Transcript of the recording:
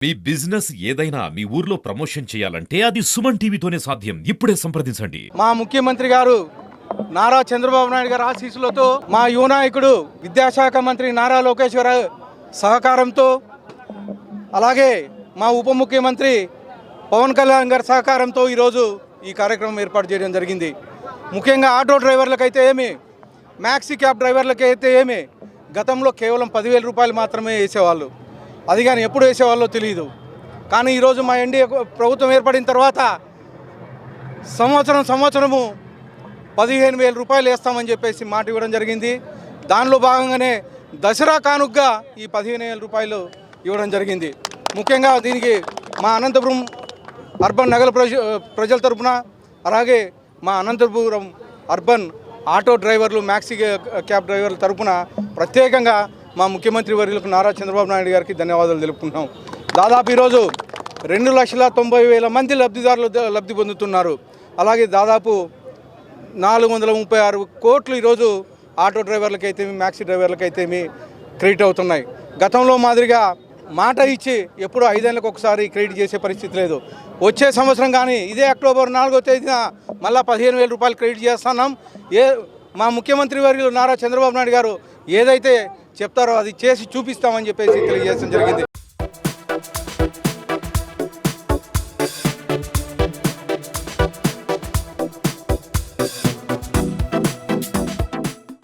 మీ business ఏదైనా మీ ఊర్లో promotion చేయాలంటే అది సుమన్ టీవీతోనే సాధ్యం. ఇప్పుడే సంప్రదించండి. మా ముఖ్యమంత్రి గారు నారా చంద్రబాబు నాయుడు గారి ఆశీస్సులతో మా యువ నాయకుడు విద్యాశాఖ మంత్రి నారా లోకేష్ గారి సహకారంతో అలాగే మా ఉప ముఖ్యమంత్రి పవన్ కళ్యాణ్ గారి సహకారంతో ఈరోజు ఈ కార్యక్రమం ఏర్పాటు చేయడం జరిగింది. ముఖ్యంగా ఆటో డ్రైవర్లకైతే ఏమి, మ్యాక్సీ క్యాబ్ డ్రైవర్లకైతే ఏమి గతంలో కేవలం 10,000 రూపాయలు మాత్రమే వేసేవాళ్ళు. అది కానీ ఎప్పుడు వేసేవాళ్ళో తెలియదు. కానీ ఈరోజు మా ఎన్డీఏ ప్రభుత్వం ఏర్పడిన తర్వాత సంవత్సరము 15,000 రూపాయలు వేస్తామని చెప్పేసి మాట ఇవ్వడం జరిగింది. దానిలో భాగంగానే దసరా కానుకగా ఈ 15,000 రూపాయలు ఇవ్వడం జరిగింది. ముఖ్యంగా దీనికి మా అనంతపురం అర్బన్ నగర ప్రజల తరపున అలాగే మా అనంతపురం అర్బన్ ఆటో డ్రైవర్లు మ్యాక్సీ క్యాబ్ డ్రైవర్ల తరపున ప్రత్యేకంగా మా ముఖ్యమంత్రి వర్యులకు నారా చంద్రబాబు నాయుడు గారికి ధన్యవాదాలు తెలుపుకుంటున్నాం. దాదాపు ఈరోజు 2,90,000 మంది లబ్ధిదారులు లబ్ధి పొందుతున్నారు. అలాగే దాదాపు 436 కోట్లు ఈరోజు ఆటో డ్రైవర్లకైతేమి మ్యాక్సీ డ్రైవర్లకైతేమి క్రెడిట్ అవుతున్నాయి. గతంలో మాదిరిగా మాట ఇచ్చి ఎప్పుడు 5 ఏళ్ళకి ఒకసారి క్రెడిట్ చేసే పరిస్థితి లేదు. వచ్చే సంవత్సరం కానీ ఇదే అక్టోబర్ 4వ తేదీన మళ్ళీ 15,000 రూపాయలు క్రెడిట్ చేస్తున్నాం. మా ముఖ్యమంత్రి వర్యులు నారా చంద్రబాబు నాయుడు గారు ఏదైతే చెప్తారో అది చేసి చూపిస్తామని చెప్పేసి తెలియజేయడం జరిగింది.